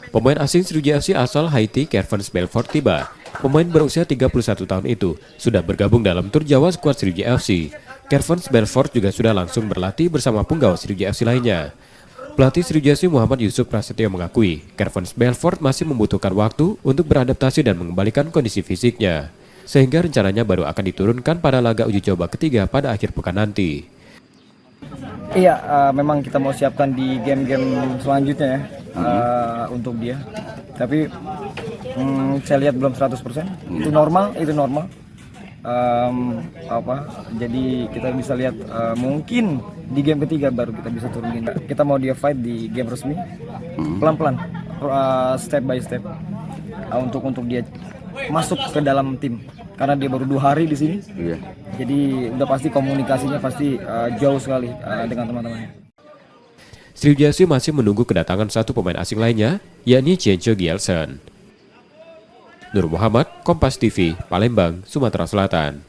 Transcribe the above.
Pemain asing Sriwijaya FC asal Haiti, Kervans Belfort tiba. Pemain berusia 31 tahun itu sudah bergabung dalam tur Jawa skuad Sriwijaya FC. Kervans Belfort juga sudah langsung berlatih bersama penggawa Sriwijaya FC lainnya. Pelatih Sriwijaya FC Muhammad Yusuf Prasetyo mengakui, Kervans Belfort masih membutuhkan waktu untuk beradaptasi dan mengembalikan kondisi fisiknya. Sehingga rencananya baru akan diturunkan pada laga uji coba ketiga pada akhir pekan nanti. Iya, memang kita mau siapkan di game-game selanjutnya ya, untuk dia. Tapi saya lihat belum 100%. Itu normal. Jadi kita bisa lihat mungkin di game ketiga baru kita bisa turunin. Kita mau dia fight di game resmi, pelan-pelan, step by step, untuk dia masuk ke dalam tim. Karena dia baru 2 hari di sini, jadi udah pasti komunikasinya pasti jauh sekali dengan teman-temannya. Sriwijaya FC masih menunggu kedatangan satu pemain asing lainnya, yakni Ciencio Gielsen. Nur Muhammad, Kompas TV, Palembang, Sumatera Selatan.